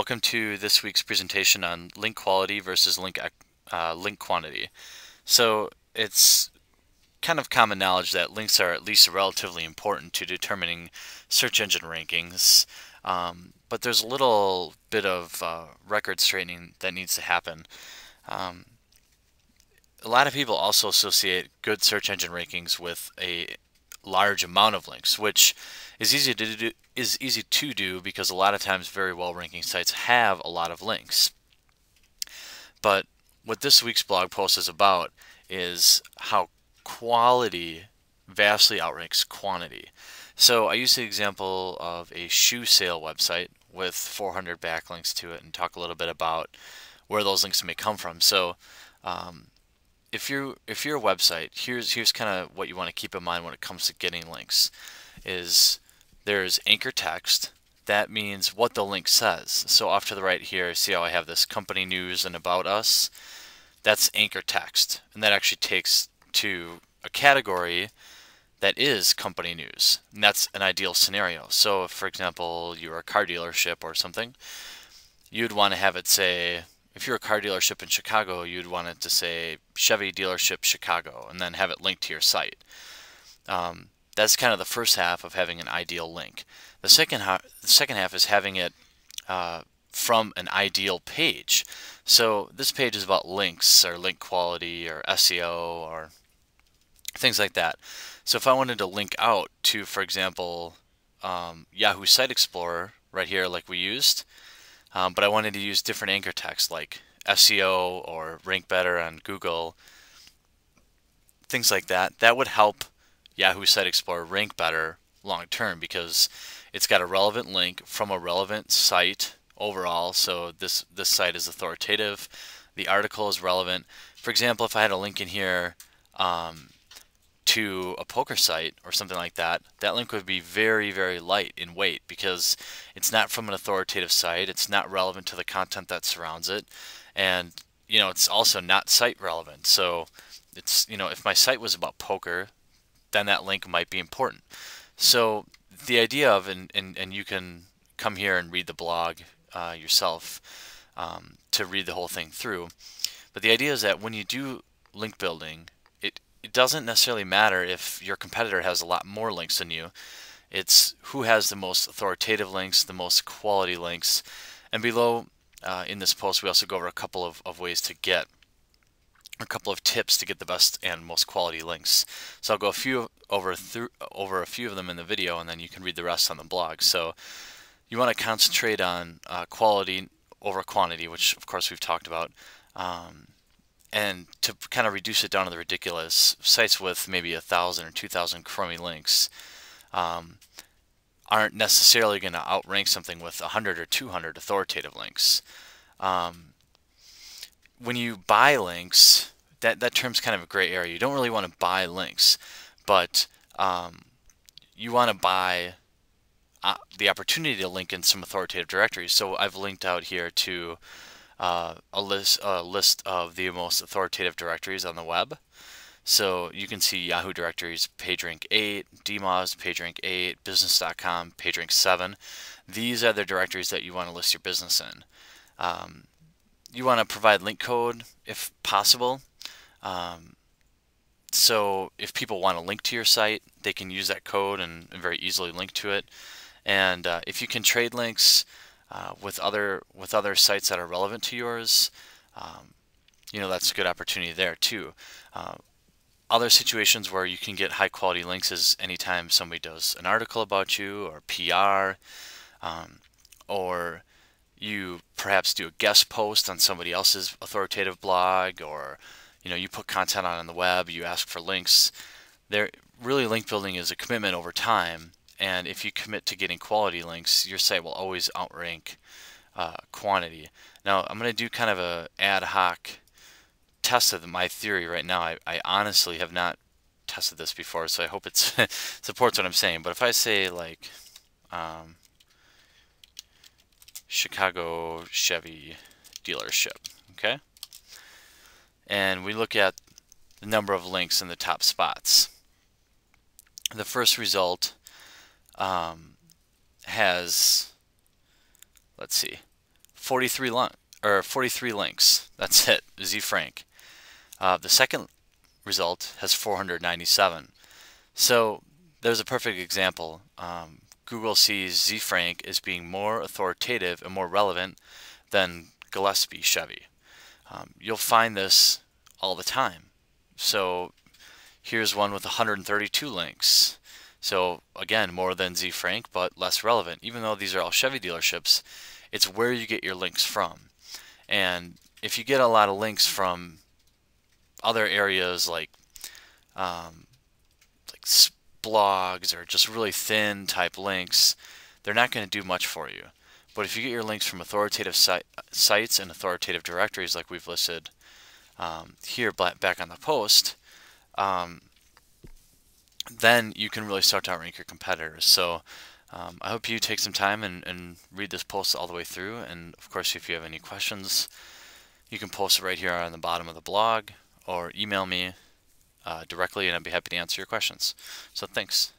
welcome to this week's presentation on link quality versus link quantity. So it's kind of common knowledge that links are at least relatively important to determining search engine rankings, but there's a little bit of record straightening that needs to happen. A lot of people also associate good search engine rankings with a large amount of links, which is easy to do because a lot of times very well ranking sites have a lot of links. But what this week's blog post is about is how quality vastly outranks quantity. So I use the example of a shoe sale website with 400 backlinks to it and talk a little bit about where those links may come from. So if you're a website, here's kind of what you want to keep in mind when it comes to getting links. Is there's anchor text. That means what the link says. So off to the right here, see how I have this company news and about us? That's anchor text, and that actually takes to a category that is company news, and that's an ideal scenario. So if, for example, you're a car dealership or something, you'd want to have it say, if you're a car dealership in Chicago, you'd want it to say Chevy dealership Chicago and then have it linked to your site. That's kind of the first half of having an ideal link. The second half is having it from an ideal page. So this page is about links or link quality or SEO or things like that. So if I wanted to link out to, for example, Yahoo Site Explorer right here like we used, but I wanted to use different anchor text like SEO or rank better on Google, things like that, that would help Yahoo Site Explorer rank better long term because it's got a relevant link from a relevant site overall. So this site is authoritative. The article is relevant. For example, if I had a link in here to a poker site or something like that, that link would be very, very light in weight because it's not from an authoritative site. It's not relevant to the content that surrounds it, and it's also not site relevant. So it's if my site was about poker, then that link might be important. So the idea of and you can come here and read the blog yourself to read the whole thing through. But the idea is that when you do link building, it doesn't necessarily matter if your competitor has a lot more links than you. It's who has the most authoritative links, the most quality links. And below in this post, we also go over a couple of ways to get, a couple of tips to get the best and most quality links. So I'll go over a few of them in the video, and then you can read the rest on the blog. So you want to concentrate on quality over quantity, which of course we've talked about. And to kind of reduce it down to the ridiculous, sites with maybe 1,000 or 2,000 crummy links aren't necessarily going to outrank something with 100 or 200 authoritative links. When you buy links, that term's kind of a gray area. You don't really want to buy links, but you want to buy the opportunity to link in some authoritative directories. So I've linked out here to a list of the most authoritative directories on the web. So you can see Yahoo directories, PageRank 8, DMOZ, PageRank 8, Business.com, PageRank 7. These are the directories that you want to list your business in. You want to provide link code if possible. So if people want to link to your site, they can use that code and very easily link to it. And if you can trade links with other sites that are relevant to yours, that's a good opportunity there too. Other situations where you can get high quality links is anytime somebody does an article about you or PR, or you perhaps do a guest post on somebody else's authoritative blog, or you put content on the web, you ask for links. Really, link building is a commitment over time. And if you commit to getting quality links, your site will always outrank quantity. Now, I'm going to do kind of a ad hoc test of my theory right now. I honestly have not tested this before, so I hope it supports what I'm saying. But if I say like Chicago Chevy dealership, okay, and we look at the number of links in the top spots, the first result has, let's see, 43 links. That's it, zFrank. The second result has 497. So there's a perfect example. Google sees zFrank as being more authoritative and more relevant than Gillespie Chevy. You'll find this all the time. So here's one with 132 links. So again, more than zFrank, but less relevant. Even though these are all Chevy dealerships, it's where you get your links from. And if you get a lot of links from other areas like blogs or just really thin type links, they're not going to do much for you. But if you get your links from authoritative sites and authoritative directories like we've listed here back on the post, then you can really start to outrank your competitors. So I hope you take some time and read this post all the way through. And of course, if you have any questions, you can post it right here on the bottom of the blog or email me directly, and I'd be happy to answer your questions. So thanks.